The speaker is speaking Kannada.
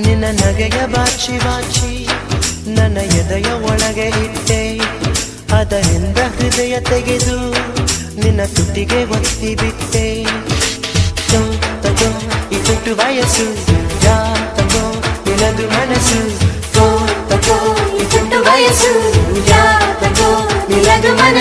ನಿನ್ನ ನಗೆಯ ಬಾಚಿ ಬಾಚಿ ನನ್ನ ಎದೆಯ ಒಳಗೆ ಇಟ್ಟೆ, ಅದರಿಂದ ಹೃದಯ ತೆಗೆದು ನಿನ್ನ ತುಟಿಗೆ ಒತ್ತಿ ಬಿಟ್ಟೆ. ತಗೋ ಈ ತುಟ್ಟು ವಯಸ್ಸು, ಯಾ ತಗೋ ನಿನದು ಮನಸ್ಸು. ತಗೋ ಈ ತುಟ್ಟು ವಯಸ್ಸು, ಯಾ ತಗೋ ನಿನದು ಮನಸ್ಸು.